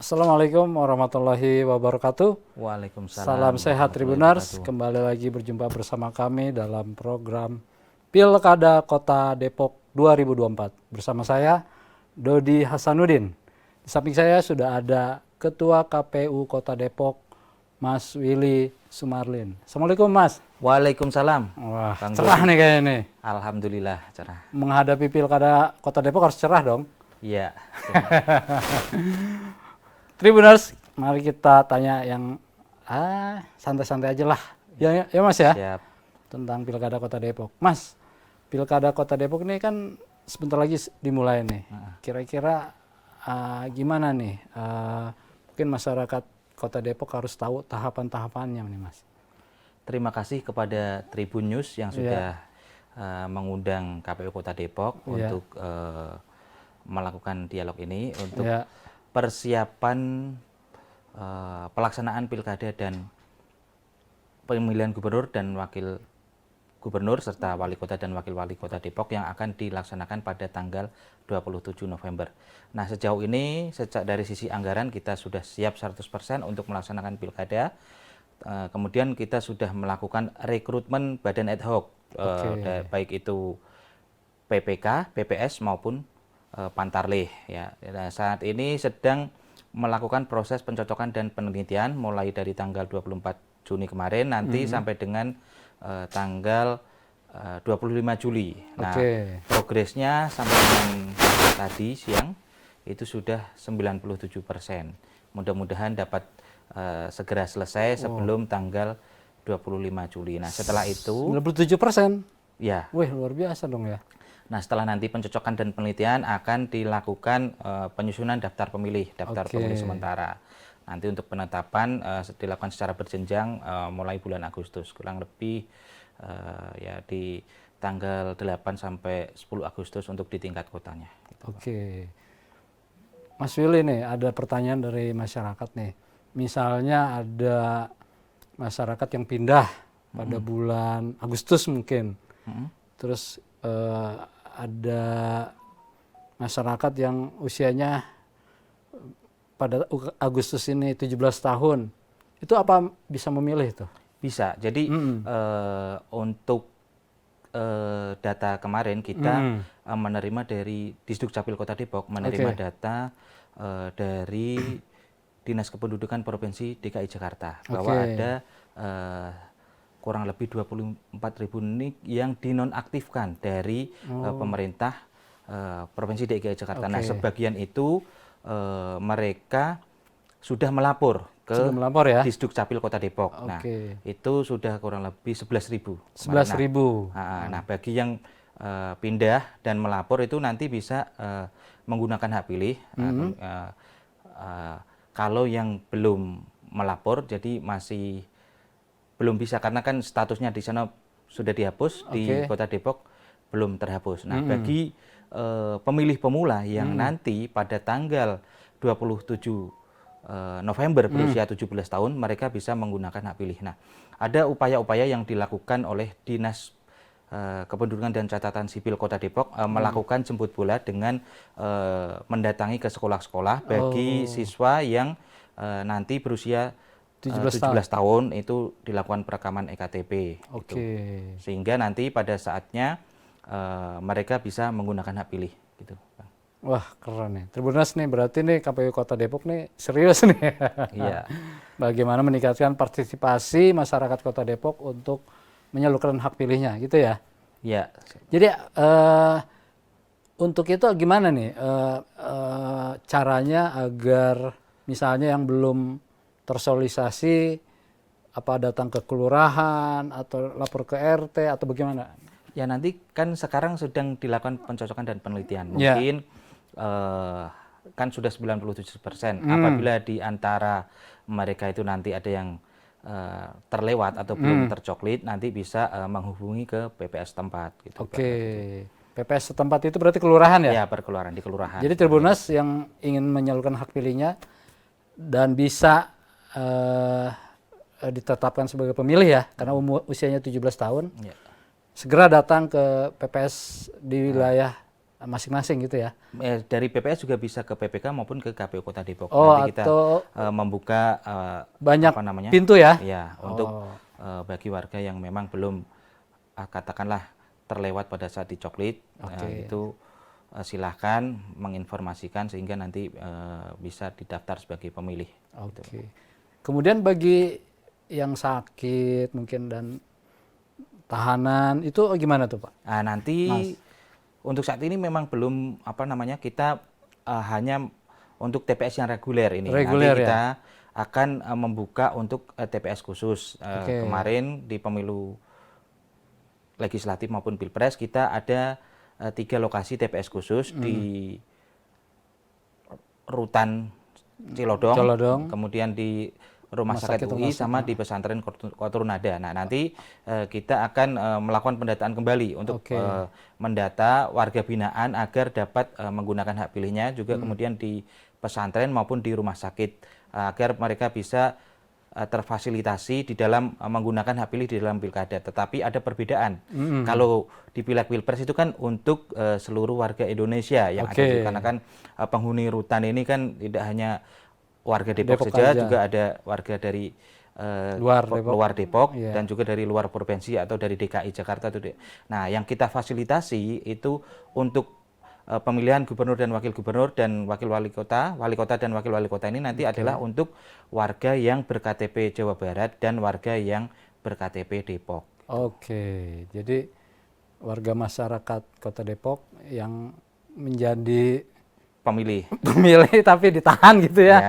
Assalamualaikum warahmatullahi wabarakatuh. Waalaikumsalam Salam sehat warahmatullahi Tribuners. wabarakatuh. Kembali lagi berjumpa bersama kami dalam program Pilkada Kota Depok 2024. Bersama saya Dodi Hasanuddin. Di samping saya sudah ada Ketua KPU Kota Depok, Mas Willy Sumarlin. Assalamualaikum Mas. Waalaikumsalam. Wah, Bang cerah Dodi. nih kayaknya nih. Alhamdulillah cerah. Menghadapi Pilkada Kota Depok harus cerah dong. Iya. Tribuners, mari kita tanya yang santai-santai aja lah. Ya Mas ya. Siap. Tentang Pilkada Kota Depok. Mas, Pilkada Kota Depok ini kan sebentar lagi dimulai nih. Kira-kira gimana nih? Mungkin masyarakat Kota Depok harus tahu tahapan-tahapannya nih Mas. Terima kasih kepada Tribun News yang sudah mengundang KPU Kota Depok untuk melakukan dialog ini untuk persiapan pelaksanaan pilkada dan pemilihan gubernur dan wakil gubernur serta wali kota dan wakil wali kota Depok yang akan dilaksanakan pada tanggal 27 November. Nah, sejauh ini dari sisi anggaran kita sudah siap 100% untuk melaksanakan pilkada. Kemudian kita sudah melakukan rekrutmen badan ad hoc, baik itu PPK, PPS maupun Pantarlih ya. Nah, saat ini sedang melakukan proses pencocokan dan penelitian mulai dari tanggal 24 Juni kemarin nanti sampai dengan tanggal 25 Juli. Nah, progresnya sampai dengan tadi siang itu sudah 97%. Mudah-mudahan dapat segera selesai sebelum tanggal 25 Juli. Nah, setelah itu 97%. Ya. Wih, luar biasa dong ya. Nah, setelah nanti pencocokan dan penelitian akan dilakukan penyusunan daftar pemilih sementara. Nanti untuk penetapan dilakukan secara berjenjang mulai bulan Agustus, kurang lebih ya di tanggal 8 sampai 10 Agustus untuk di tingkat kotanya. Gitu. Mas Willy nih, ada pertanyaan dari masyarakat nih. Misalnya ada masyarakat yang pindah pada bulan Agustus mungkin. Terus ada masyarakat yang usianya pada Agustus ini 17 tahun. Itu apa bisa memilih itu? Bisa. Jadi untuk data kemarin kita menerima dari Disdukcapil Kota Depok, menerima data dari Dinas Kependudukan Provinsi DKI Jakarta bahwa ada kurang lebih 24.000 nik yang dinonaktifkan dari pemerintah Provinsi DKI Jakarta. Nah, sebagian itu mereka sudah melapor ke Disdukcapil Kota Depok. Nah, itu sudah kurang lebih 11.000. 11.000. Nah, bagi yang pindah dan melapor itu nanti bisa menggunakan hak pilih. Kalau yang belum melapor, jadi masih belum bisa karena kan statusnya di sana sudah dihapus, di Kota Depok belum terhapus. Nah, bagi pemilih pemula yang nanti pada tanggal 27 November berusia 17 tahun, mereka bisa menggunakan hak pilih. Nah, ada upaya-upaya yang dilakukan oleh Dinas Kependudukan dan Catatan Sipil Kota Depok melakukan jemput bola dengan mendatangi ke sekolah-sekolah bagi siswa yang nanti berusia 17 tahun itu dilakukan perekaman EKTP. Gitu. Sehingga nanti pada saatnya mereka bisa menggunakan hak pilih. Gitu. Wah, keren nih. Tribuners nih, berarti nih KPU Kota Depok nih serius nih. Iya. Bagaimana meningkatkan partisipasi masyarakat Kota Depok untuk menyalurkan hak pilihnya, gitu ya? Iya. Jadi untuk itu gimana nih caranya agar misalnya yang belum tersosialisasi apa datang ke kelurahan atau lapor ke RT atau bagaimana? Ya, nanti kan sekarang sedang dilakukan pencocokan dan penelitian. Mungkin kan sudah 97%. Apabila di antara mereka itu nanti ada yang terlewat atau belum tercoklit, nanti bisa menghubungi ke PPS setempat. Gitu, PPS setempat itu berarti kelurahan ya? Ya, per kelurahan, di kelurahan. Jadi Tribuners yang ingin menyalurkan hak pilihnya dan bisa ditetapkan sebagai pemilih ya, karena usianya 17 tahun, segera datang ke PPS di wilayah masing-masing gitu ya? Dari PPS juga bisa ke PPK maupun ke KPU Kota Depok. Oh, Nanti kita atau membuka banyak apa namanya? pintu ya? Ya, untuk bagi warga yang memang belum katakanlah terlewat pada saat dicoklit, itu silahkan menginformasikan sehingga nanti bisa didaftar sebagai pemilih. Oke. Gitu. Kemudian bagi yang sakit mungkin dan tahanan itu gimana tuh Pak? Nah, nanti untuk saat ini memang belum apa namanya, kita hanya untuk TPS yang reguler ini. Reguler, nanti kita akan membuka untuk TPS khusus. Kemarin di pemilu legislatif maupun pilpres kita ada 3 lokasi TPS khusus di Rutan Cilodong, kemudian di Rumah Sakit UI sama di Pesantren Kotrunada. Nah, nanti kita akan melakukan pendataan kembali untuk mendata warga binaan agar dapat menggunakan hak pilihnya juga kemudian di pesantren maupun di rumah sakit agar mereka bisa terfasilitasi di dalam menggunakan hak pilih di dalam pilkada. Tetapi ada perbedaan. Kalau di pileg pilpres itu kan untuk seluruh warga Indonesia yang ada di, karena kan penghuni rutan ini kan tidak hanya warga Depok saja, juga ada warga dari luar Depok dan juga dari luar provinsi atau dari DKI Jakarta. Nah, yang kita fasilitasi itu untuk pemilihan gubernur dan wakil gubernur dan wali kota dan wakil wali kota ini nanti adalah untuk warga yang ber-KTP Jawa Barat dan warga yang ber-KTP Depok. Oke, jadi warga masyarakat Kota Depok yang menjadi pemilih tapi ditahan gitu ya.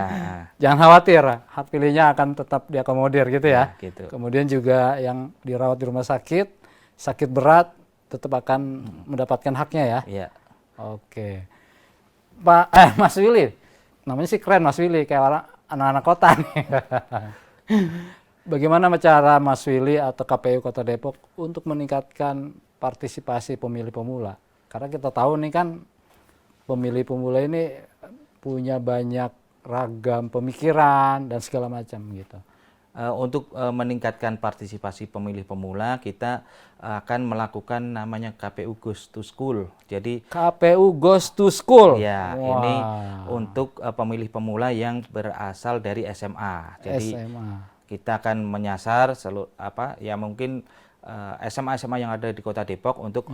Jangan khawatir, hak pilihnya akan tetap diakomodir gitu ya. Gitu. Kemudian juga yang dirawat di rumah sakit berat tetap akan mendapatkan haknya ya. Iya. Oke. Mas Willy, namanya sih keren Mas Willy, kayak orang anak-anak kota nih. Bagaimana cara Mas Willy atau KPU Kota Depok untuk meningkatkan partisipasi pemilih pemula? Karena kita tahu nih kan pemilih pemula ini punya banyak ragam pemikiran dan segala macam gitu. Untuk meningkatkan partisipasi pemilih pemula, kita akan melakukan namanya KPU Goes to School. Jadi KPU Goes to School. Ya, ini untuk pemilih pemula yang berasal dari SMA. Jadi kita akan menyasar mungkin SMA-SMA yang ada di Kota Depok untuk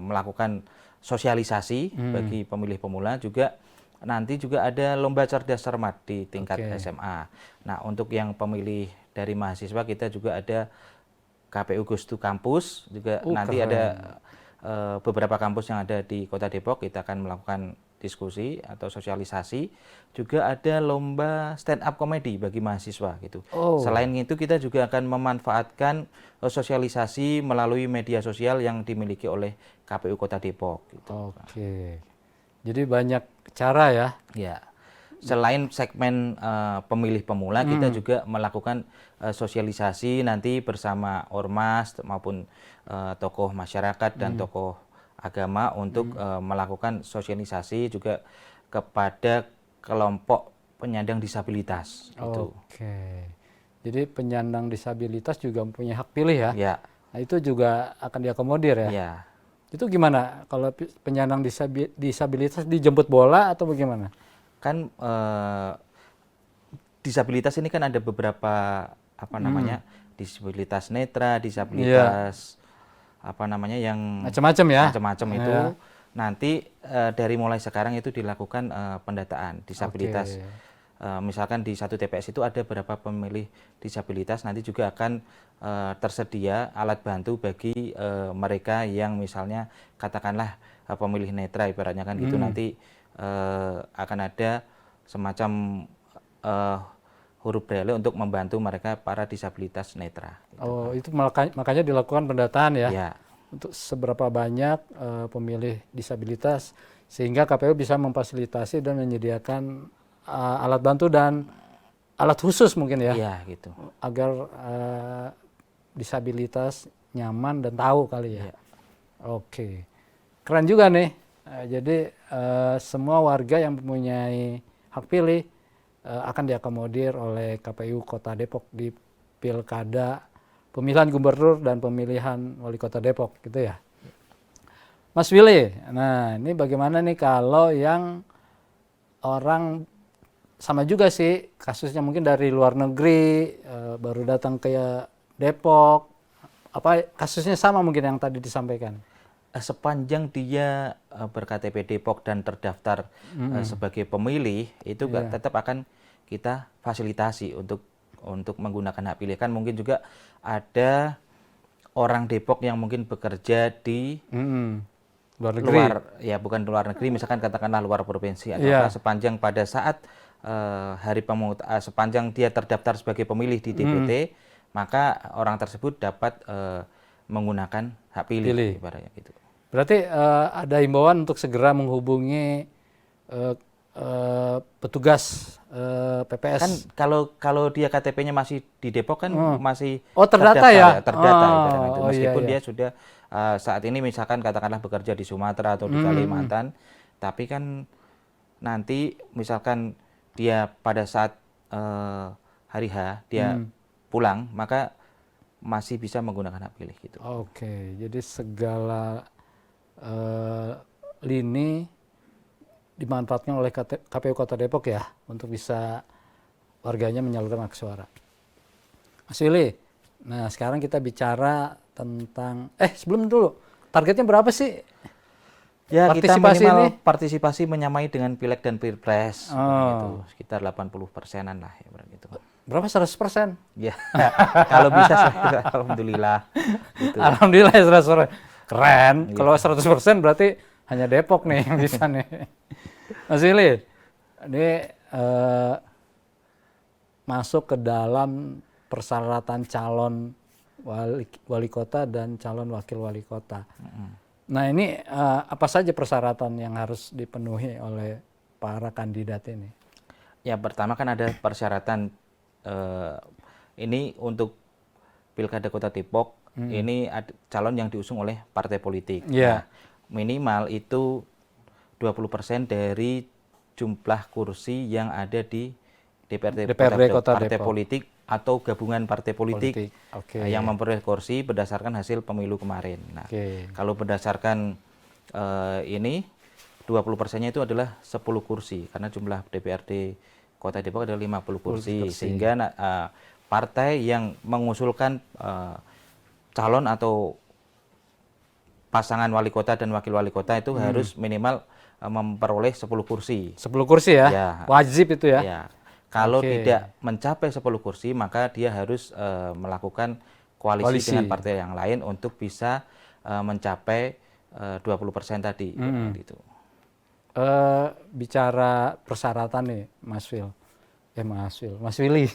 melakukan sosialisasi bagi pemilih pemula. Juga nanti juga ada lomba cerdas cermat di tingkat SMA. Nah, untuk yang pemilih dari mahasiswa kita juga ada KPU Goes to Campus. Juga nanti ada beberapa kampus yang ada di Kota Depok kita akan melakukan diskusi atau sosialisasi. Juga ada lomba stand up komedi bagi mahasiswa gitu. Selain itu kita juga akan memanfaatkan sosialisasi melalui media sosial yang dimiliki oleh KPU Kota Depok gitu. Oke. Jadi banyak cara ya. Ya. Selain segmen pemilih pemula, kita juga melakukan sosialisasi nanti bersama ormas maupun tokoh masyarakat dan tokoh agama untuk melakukan sosialisasi juga kepada kelompok penyandang disabilitas. Gitu. Oke. Jadi penyandang disabilitas juga mempunyai hak pilih ya? Ya. Nah, itu juga akan diakomodir ya? Ya. Itu gimana? Kalau penyandang disabilitas dijemput bola atau bagaimana? Kan disabilitas ini kan ada beberapa disabilitas netra, disabilitas yang macam-macam ya. Macam-macam itu nanti dari mulai sekarang itu dilakukan pendataan disabilitas. Misalkan di satu TPS itu ada berapa pemilih disabilitas, nanti juga akan tersedia alat bantu bagi mereka yang misalnya katakanlah pemilih netra ibaratnya kan gitu. Nanti akan ada semacam huruf braille untuk membantu mereka para disabilitas netra. Gitu. Itu makanya dilakukan pendataan ya? Ya. Untuk seberapa banyak pemilih disabilitas sehingga KPU bisa memfasilitasi dan menyediakan alat bantu dan alat khusus mungkin ya? Iya gitu. Agar disabilitas nyaman dan tahu kali ya? Oke. Keren juga nih. Jadi semua warga yang mempunyai hak pilih akan diakomodir oleh KPU Kota Depok di pilkada pemilihan gubernur dan pemilihan wali kota Depok gitu ya. Mas Willy, nah ini bagaimana nih kalau yang orang sama juga sih kasusnya mungkin dari luar negeri baru datang ke Depok, apa kasusnya sama mungkin yang tadi disampaikan? Sepanjang dia ber-KTP Depok dan terdaftar sebagai pemilih, itu tetap akan kita fasilitasi untuk menggunakan hak pilih. Kan mungkin juga ada orang Depok yang mungkin bekerja di luar negeri. Ya bukan luar negeri, misalkan katakanlah luar provinsi atau apa, sepanjang pada saat sepanjang dia terdaftar sebagai pemilih di DPT, maka orang tersebut dapat menggunakan hak pilih. Ibaratnya gitu. Berarti ada himbauan untuk segera menghubungi petugas PPS. Kan kalau dia KTP-nya masih di Depok kan masih terdata ya? Terdata itu. Meskipun dia sudah saat ini misalkan katakanlah bekerja di Sumatera atau di Kalimantan, tapi kan nanti misalkan dia pada saat hari H dia pulang, maka masih bisa menggunakan hak pilih gitu. Oke, jadi segala lini dimanfaatkan oleh KPU Kota Depok ya untuk bisa warganya menyalurkan hak suara. Mas Willy, nah sekarang kita bicara tentang sebelum dulu targetnya berapa sih? Ya kita minimal partisipasi menyamai dengan pileg dan pilpres, gitu, sekitar 80%-an lah ya gitu. Berapa 100%? Ya kalau bisa alhamdulillah. Gitu. Alhamdulillah 100%. Keren. Kalau 100% berarti hanya Depok nih yang bisa nih. Mas Willy, ini masuk ke dalam persyaratan calon wali kota dan calon wakil wali kota. Nah ini apa saja persyaratan yang harus dipenuhi oleh para kandidat ini? Ya pertama kan ada persyaratan ini untuk Pilkada Kota Depok, ini calon yang diusung oleh partai politik. Nah, minimal itu 20% dari jumlah kursi yang ada di DPRD Kota partai Depok. Politik atau gabungan partai politik. Yang memperoleh kursi berdasarkan hasil pemilu kemarin. Nah, kalau berdasarkan ini 20%-nya itu adalah 10 kursi karena jumlah DPRD Kota Depok ada 50 kursi. Sehingga partai yang mengusulkan calon atau pasangan wali kota dan wakil wali kota itu harus minimal memperoleh 10 kursi. 10 kursi ya? Wajib itu ya? Ya. Kalau tidak mencapai 10 kursi, maka dia harus melakukan koalisi dengan partai yang lain untuk bisa mencapai 20% tadi. Gitu. Bicara persyaratan nih, Mas Willy.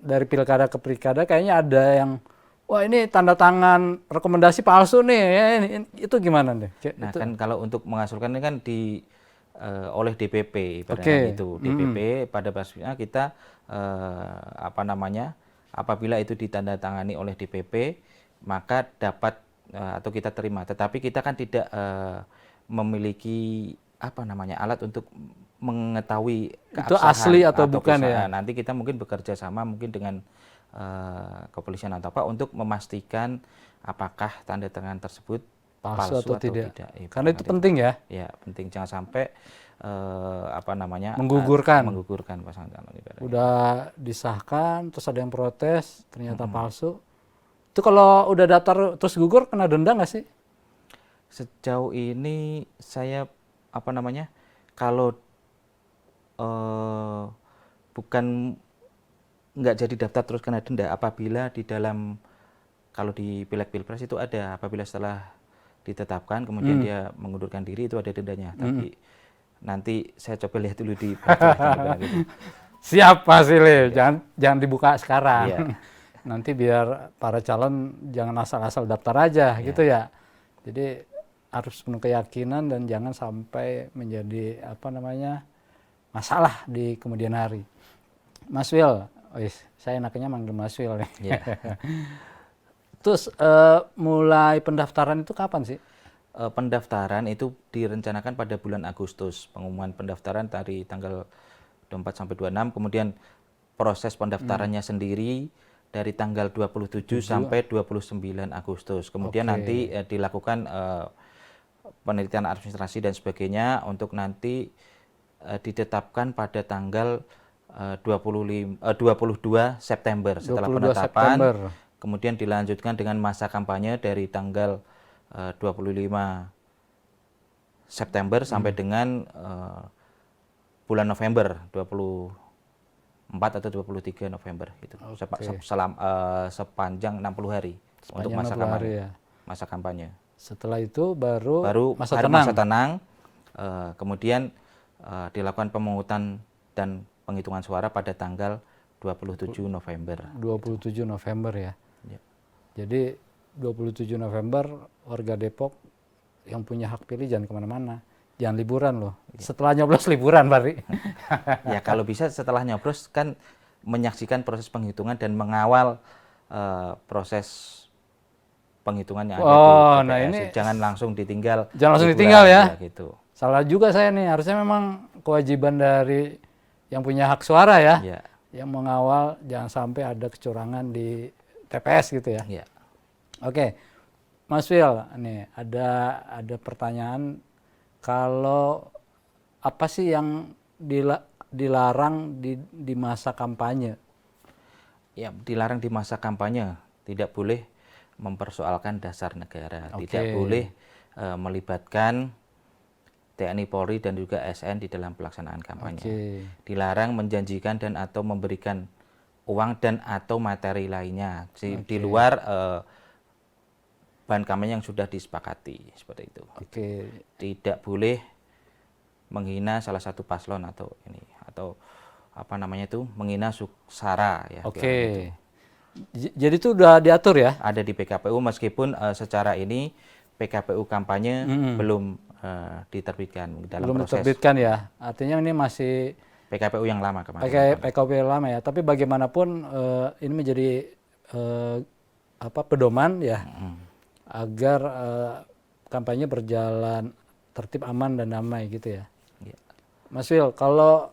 Dari pilkada ke pilkada kayaknya ada yang wah ini tanda tangan rekomendasi palsu nih ya, itu gimana nih? Nah itu. Kan kalau untuk mengasulkan ini kan oleh DPP ibaratnya itu DPP pada basisnya kita apabila itu ditandatangani oleh DPP maka dapat atau kita terima, tetapi kita kan tidak memiliki alat untuk mengetahui itu asli atau bukan ya. Nanti kita mungkin bekerja sama mungkin dengan kepolisian atau apa untuk memastikan apakah tanda tangan tersebut palsu atau tidak. Karena itu penting ya. Ya penting, jangan sampai menggugurkan pasangan calon. Udah disahkan terus ada yang protes ternyata palsu. Itu kalau udah daftar terus gugur kena denda nggak sih? Sejauh ini saya kalau bukan nggak jadi daftar terus kena denda apabila di dalam kalau di pileg pilpres itu ada apabila setelah ditetapkan kemudian dia mengundurkan diri itu ada dendanya. Tapi nanti saya coba lihat dulu di peraturan gitu. Siap Mas Willy, jangan dibuka sekarang. Nanti biar para calon jangan asal-asal daftar aja gitu ya. Jadi harus penuh keyakinan dan jangan sampai menjadi masalah di kemudian hari. Mas Wil, saya enaknya manggil Mas Wil nih. Terus mulai pendaftaran itu kapan sih? Pendaftaran itu direncanakan pada bulan Agustus. Pengumuman pendaftaran dari tanggal 24 sampai 26, kemudian proses pendaftarannya sendiri dari tanggal 27 sampai 29 Agustus. Kemudian nanti dilakukan penelitian administrasi dan sebagainya untuk nanti ditetapkan pada tanggal 22 September setelah 22 penetapan. September. Kemudian dilanjutkan dengan masa kampanye dari tanggal 25 September sampai dengan bulan November 24 atau 23 November gitu. Sepanjang 60 hari untuk masa kampanye. Ya. Masa kampanye. Setelah itu baru masa hari tenang. Masa tenang. Kemudian dilakukan pemungutan dan penghitungan suara pada tanggal 27 November. 27 November ya. Ya. Jadi 27 November warga Depok yang punya hak pilih jangan kemana-mana. Jangan liburan loh. Ya. Setelah nyoblos liburan, Bari. Ya kalau bisa setelah nyoblos kan menyaksikan proses penghitungan dan mengawal proses penghitungan yang ada di TPS. Nah ini jangan langsung ditinggal. Jangan langsung ditinggal ya. Gitu. Salah juga saya nih. Harusnya memang kewajiban dari yang punya hak suara ya. Ya. Yang mengawal jangan sampai ada kecurangan di TPS gitu ya. Ya. Oke. Mas Wil, nih ada pertanyaan, kalau apa sih yang dilarang di masa kampanye? Ya, dilarang di masa kampanye, tidak boleh mempersoalkan dasar negara, tidak boleh melibatkan TNI Polri dan juga ASN di dalam pelaksanaan kampanye. Dilarang menjanjikan dan atau memberikan uang dan atau materi lainnya di luar bahan kampanye yang sudah disepakati, seperti itu. Tidak boleh menghina salah satu paslon atau menghina SARA ya. Jadi itu udah diatur ya? Ada di PKPU, meskipun secara ini PKPU kampanye belum diterbitkan dalam belum proses. Diterbitkan ya. Artinya ini masih PKPU yang lama kemarin. PKPU yang lama ya. Tapi bagaimanapun ini menjadi pedoman ya. Agar kampanye berjalan tertib, aman dan damai gitu ya. Mas Wil, kalau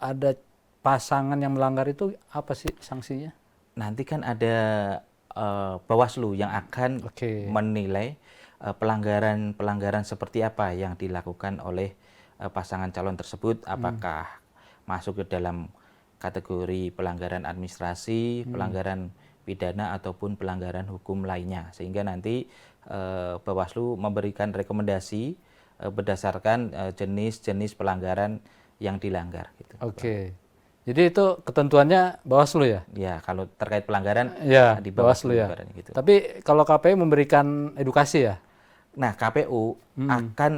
ada pasangan yang melanggar itu apa sih sanksinya? Nanti kan ada Bawaslu yang akan menilai pelanggaran seperti apa yang dilakukan oleh pasangan calon tersebut, apakah masuk ke dalam kategori pelanggaran administrasi, pelanggaran pidana ataupun pelanggaran hukum lainnya, sehingga nanti Bawaslu memberikan rekomendasi berdasarkan jenis-jenis pelanggaran yang dilanggar gitu. Jadi itu ketentuannya Bawaslu ya? Ya, kalau terkait pelanggaran di Bawaslu ya. Gitu. Tapi kalau KPU memberikan edukasi ya? Nah, KPU akan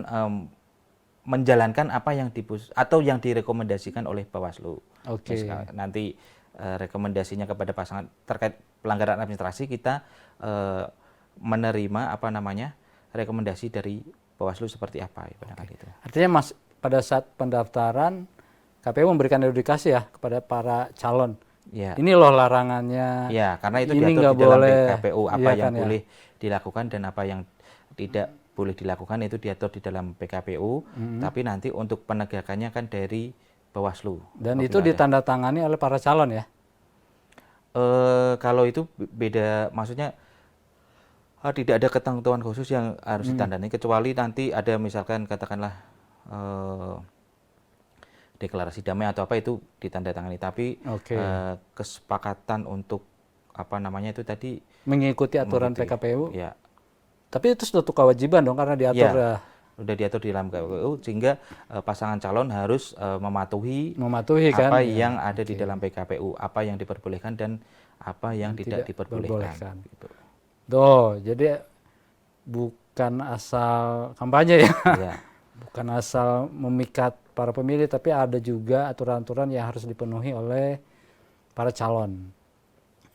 menjalankan apa yang yang direkomendasikan oleh Bawaslu. Nanti rekomendasinya kepada pasangan terkait pelanggaran administrasi, kita menerima rekomendasi dari Bawaslu seperti apa ya, gitu. Artinya Mas, pada saat pendaftaran KPU memberikan edukasi ya kepada para calon. Ya. Ini loh larangannya. Ya, karena itu diatur di dalam PKPU apa yang boleh dilakukan dan apa yang tidak boleh dilakukan, itu diatur di dalam PKPU. Tapi nanti untuk penegakannya kan dari Bawaslu. Dan itu ditandatangani oleh para calon ya? Kalau itu beda, maksudnya tidak ada ketentuan khusus yang harus ditandani, kecuali nanti ada misalkan katakanlah deklarasi damai atau apa, itu ditandatangani. Tapi kesepakatan untuk itu tadi mengikuti aturan PKPU. Ya. Tapi itu suatu kewajiban dong, karena diatur udah diatur di dalam PKPU, sehingga pasangan calon harus mematuhi apa yang ada di dalam PKPU, apa yang diperbolehkan dan apa yang tidak diperbolehkan. Gitu. Jadi bukan asal kampanye ya. Bukan asal memikat para pemilih, tapi ada juga aturan-aturan yang harus dipenuhi oleh para calon.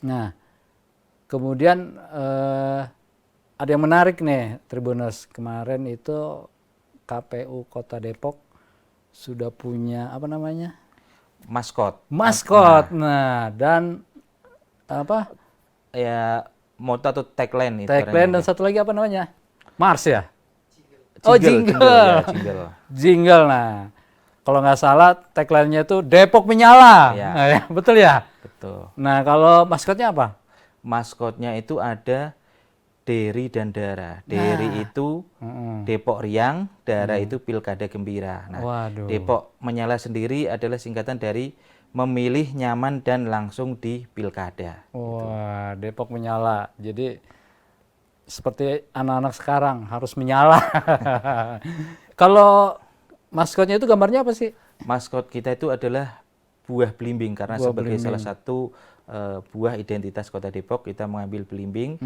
Nah, kemudian ada yang menarik nih, Tribuners. Kemarin itu KPU Kota Depok sudah punya maskot. Nah, dan ya, moto atau tagline itu. Dan satu lagi Mars ya? Jingle. Jingle. Nah, kalau nggak salah tagline-nya itu Depok menyala. Ya. Nah, ya, betul ya? Betul. Nah, kalau maskotnya apa? maskotnya itu ada Deri dan Dara. Deri itu Depok Riang, Dara itu Pilkada Gembira. Nah, Waduh. Depok Menyala sendiri adalah singkatan dari memilih, nyaman, dan langsung di pilkada. Wah, Depok Menyala. Jadi seperti anak-anak sekarang harus menyala. Kalau maskotnya itu gambarnya apa sih? Maskot kita itu adalah buah belimbing karena Buah sebagai belimbing. salah satu buah identitas Kota Depok kita mengambil belimbing.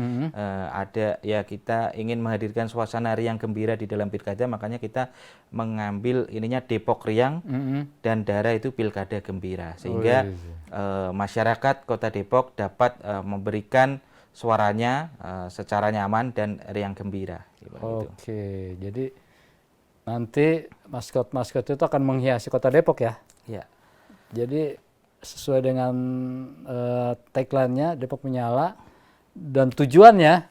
Ada ya kita ingin menghadirkan suasana riang gembira di dalam pilkada, makanya kita mengambil ininya Depok Riang dan Dara itu Pilkada Gembira sehingga masyarakat Kota Depok dapat memberikan suaranya secara nyaman dan riang gembira. Oke, jadi nanti maskot-maskot itu akan menghiasi Kota Depok ya? Ya. Jadi sesuai dengan tagline-nya Depok Menyala dan tujuannya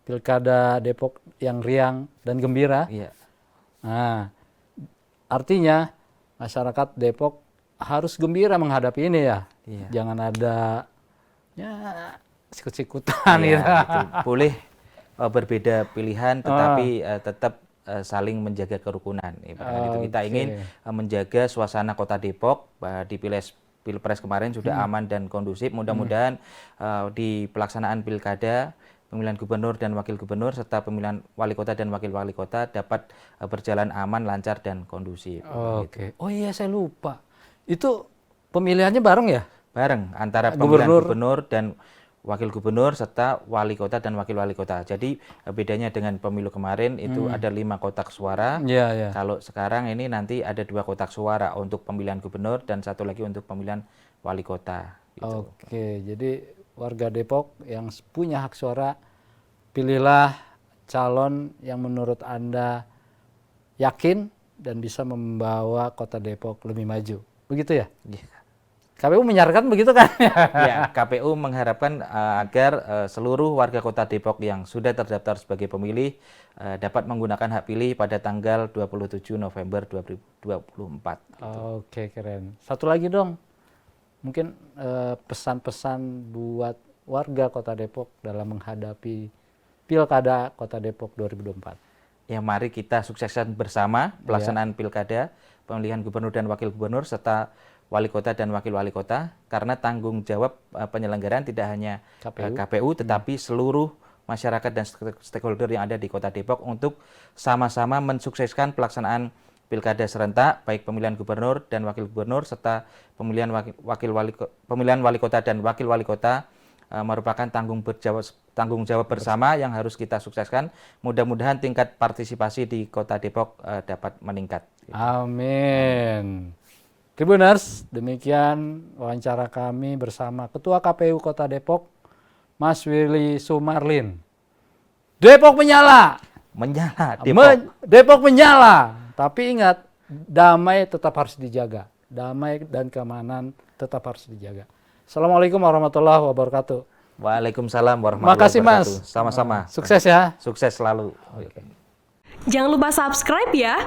Pilkada Depok yang riang dan gembira. Iya. Nah, artinya masyarakat Depok harus gembira menghadapi ini ya. Iya. Jangan ada ya sikut-sikutan Iya, gitu. gitu. Boleh berbeda pilihan tetapi tetap saling menjaga kerukunan. Itu kita ingin menjaga suasana Kota Depok di Pilpres kemarin sudah aman dan kondusif. Mudah-mudahan di pelaksanaan pilkada, pemilihan gubernur dan wakil gubernur serta pemilihan wali kota dan wakil wali kota dapat berjalan aman, lancar dan kondusif. Oke. Oh iya, saya lupa. Itu pemilihannya bareng ya? Bareng antara pemilihan gubernur dan wakil gubernur serta wali kota dan wakil wali kota. Jadi bedanya dengan pemilu kemarin itu ada 5 kotak suara. Kalau sekarang ini nanti ada 2 kotak suara untuk pemilihan gubernur dan 1 lagi untuk pemilihan wali kota. Gitu. Oke, jadi warga Depok yang punya hak suara, pilihlah calon yang menurut Anda yakin dan bisa membawa Kota Depok lebih maju. Begitu ya? Yeah. KPU menyarankan begitu kan? Ya, KPU mengharapkan agar seluruh warga Kota Depok yang sudah terdaftar sebagai pemilih dapat menggunakan hak pilih pada tanggal 27 November 2024. Gitu. Oke, keren. Satu lagi dong, mungkin pesan-pesan buat warga Kota Depok dalam menghadapi Pilkada Kota Depok 2024. Ya, mari kita sukseskan bersama pelaksanaan pilkada, pemilihan gubernur dan wakil gubernur serta wali kota dan wakil wali kota, karena tanggung jawab penyelenggaraan tidak hanya KPU tetapi seluruh masyarakat dan stakeholder yang ada di Kota Depok untuk sama-sama mensukseskan pelaksanaan pilkada serentak, baik pemilihan gubernur dan wakil gubernur serta pemilihan wali kota dan wakil wali kota merupakan tanggung jawab bersama yang harus kita sukseskan. Mudah-mudahan tingkat partisipasi di Kota Depok dapat meningkat. Amin. Tribuners, demikian wawancara kami bersama Ketua KPU Kota Depok, Mas Willy Sumarlin. Depok menyala! Menyala, Depok. Depok menyala! Tapi ingat, damai tetap harus dijaga. Damai dan keamanan tetap harus dijaga. Assalamualaikum warahmatullahi wabarakatuh. Waalaikumsalam warahmatullahi wabarakatuh. Makasih Mas. Sama-sama. Sukses ya. Sukses selalu. Jangan lupa subscribe ya.